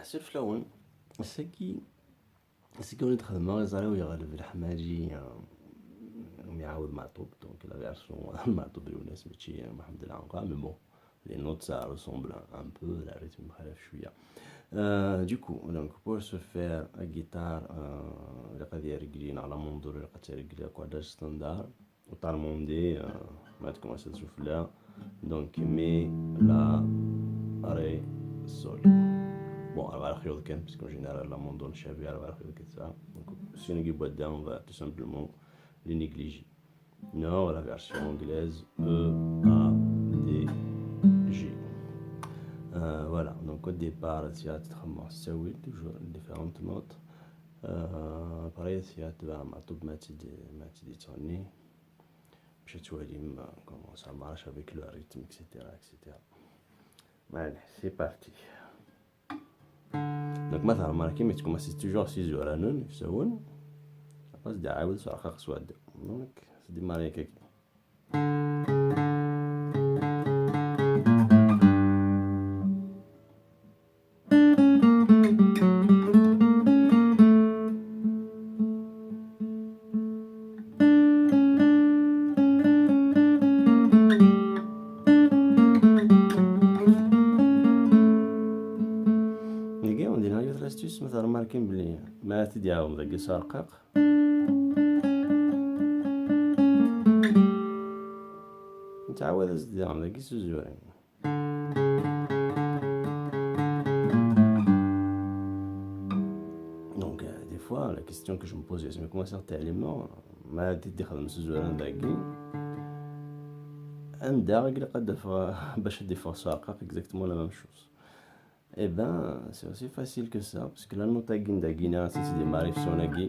سير فلون سكي وليت خدمة غيزريو يغلب الحماجي يعاود معطوب دونك لا فيرسيون المعطوب الناس ماشي محمد العنقا مي بون les notes ça ressemble un peu la rythme مخالف شوية. Du coup donc pour ce faire la guitare اللي رجلين على منظور اللي رجلي كورداج ستاندار وطالموندي ما تكونش تشوف لا دونك مي لا ري سول bon على خيوط كان باسكو en général la mondo شابي على خيوط كتسا donc si on نجيب بعدا on va tout simplement les négliger. Non, la version anglaise E A D G. Voilà, donc au départ, tu as toujours les différentes notes. Pareil, tu as tout de tonner. Je te vois comment ça marche avec le rythme, etc. etc. Allez, c'est parti. Donc, مثلا remarquez, mais tu commences toujours 6 jours à non, يسوون. Après, c'est d'عاود صراخ سواد. Donc, c'est démarrer quelque. مثلا ماركين بلي ما تدياهم ذاك سارقاق نتعود ازديهم ذاك سوزورين donc des fois la question que je me pose c'est comment ça tellement ما تدي خدم سوزورين ذاكي عندها اللي قد باش تدي سارقاق exactement la même chose. Eh ben, c'est aussi facile que ça, parce que la nota guinda guinea, c'est des marifs sur la gui.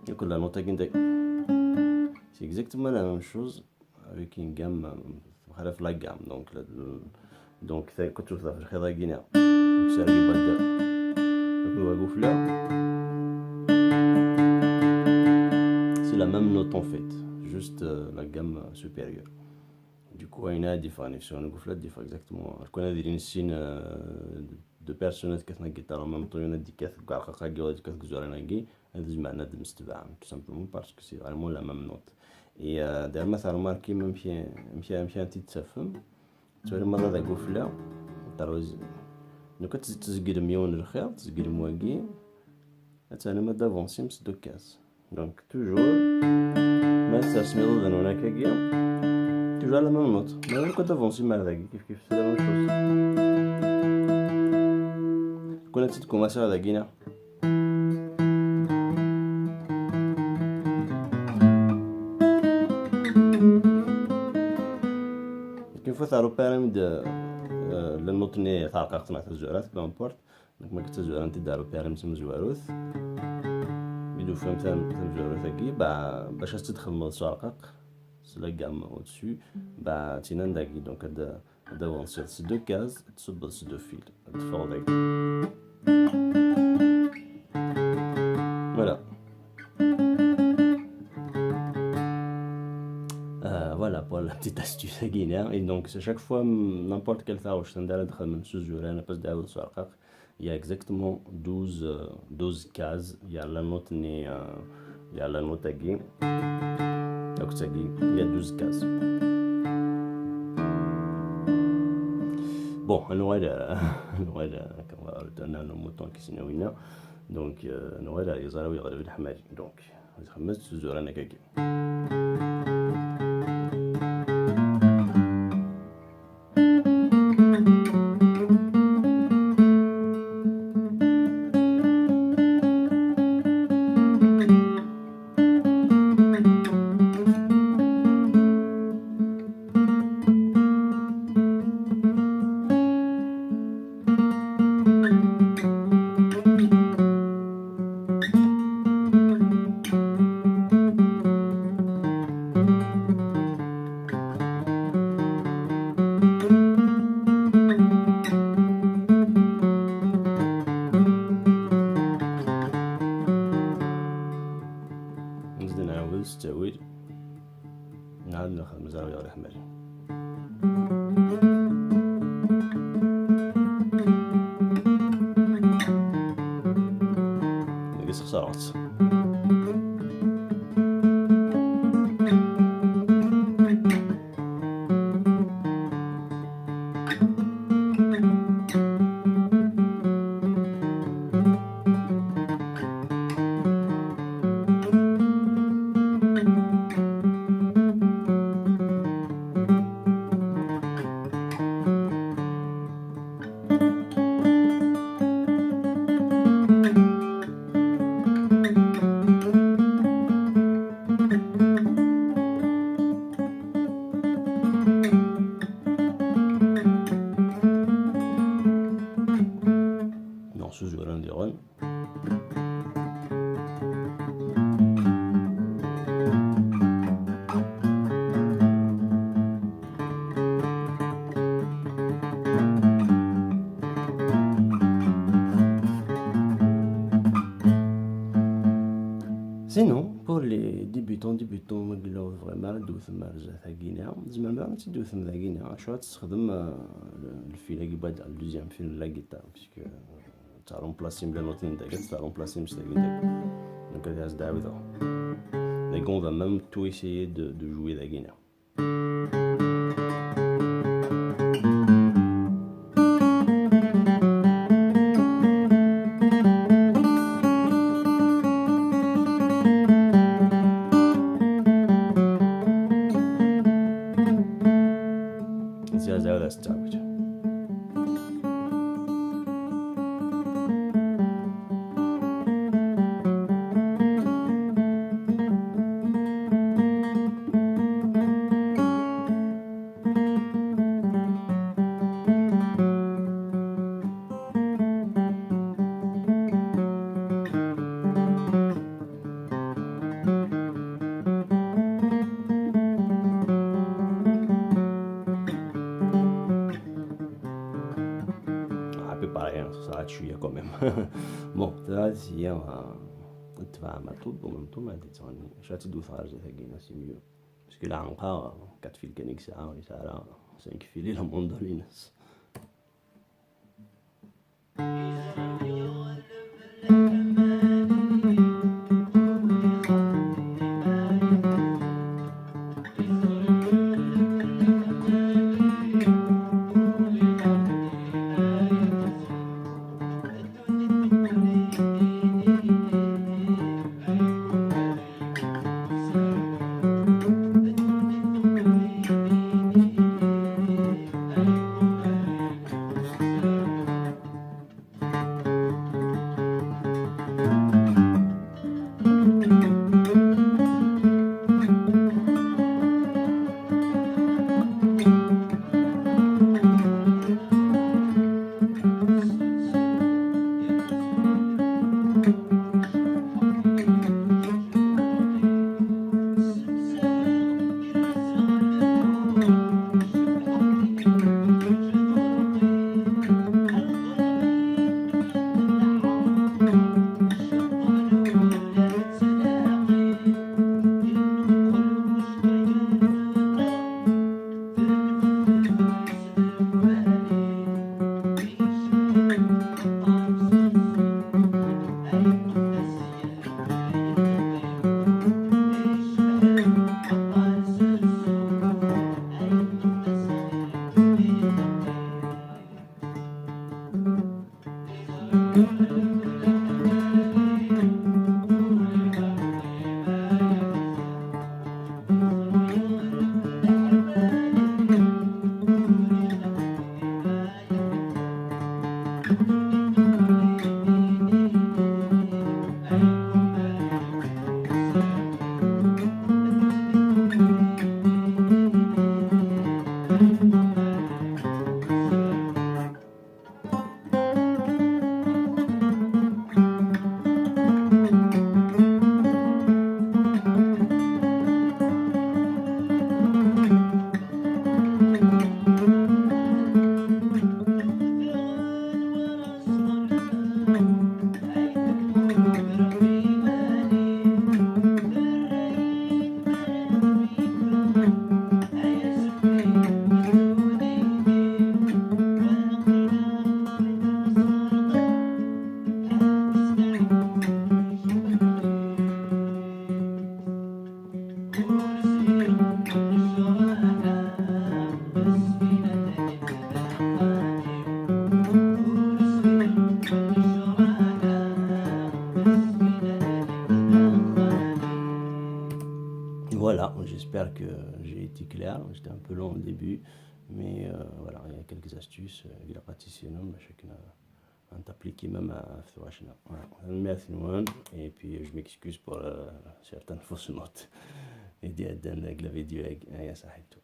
Et que la nota guinda, c'est exactement la même chose avec une gamme, bref, la gamme. Donc c'est quand tu fais la guinea. Donc c'est la bande. Donc on va gonfler. C'est la même note en fait, juste la gamme supérieure. Du coup, il y a des différences. On peut dire exactement. On a des signes de personnes qui ont une guitare en même temps. On a des quatre gargages ou des quatre gouvernements. On a des manières de m'estimer, tout simplement parce que c'est vraiment la même note. Et derrière, ça remarque même si un petit safum, tu vois le mal de gonfler. Donc, quand tu zgues mieux en arrière, tu zgues moins gay. Tu as le mal d'avancer, c'est deux cases. Donc, toujours, mais ça se met dans un accueil. Toujours la même note. Mais quand t'avances mal avec, c'est la même chose. Quand tu commences à la guinée. Une fois ça repère de la note n'est pas carte ma tazourat, peu importe. Donc ma tazourat انت دارو بيرم سم زواروث. بدو فهمت زواروث كي باش تدخل السرقاق. C'est la gamme au-dessus, bah tu n'as pas donc d'avancer ces deux cases, ces deux fils, voilà. Voilà pour la petite astuce guinéenne. Et donc c'est chaque fois n'importe quelle tâche il y a exactement 12 cases. Il y a la note il y a la note à guin. Donc il y a 12 cases. Bon, on va retourner à nos moutons qui sont là. Donc on va aller à la donc on va se Mozart. Morceau joué à l'Indiron. Sinon, pour les débutants, ما قلو فريمون دوز ثما رجع ثاقينا زعما ما تدوز ثما ثاقينا شو تستخدم الفيلا كي بعد الدوزيام فيل لا جيتار باسكو تاع رومبلاسي بلا نوتين داك تاع رومبلاسي مش ثاقين داك دونك هذا دعوه دونك on va même tout essayer de jouer la guinée. زي استعبت ساعات شويه كوميم بون ثلاث ايام نتبع مع طوب ومن طوب ما تتغني شاتي دو خارج ثقينا سي ميو باسكو لا عنقا 4 فيل كانيك ساعه ولا ساعه 5 فيل لا موندولينس voilà, j'espère que j'ai été clair. J'étais un peu long au début, mais voilà, il y a quelques astuces. إذا قاتيسينهم باش on t'appliquer même à Furachina. Voilà. Merci Nouane. Et puis je m'excuse pour certaines fausses notes. Et d'être dans la vidéo avec Aya Sahito.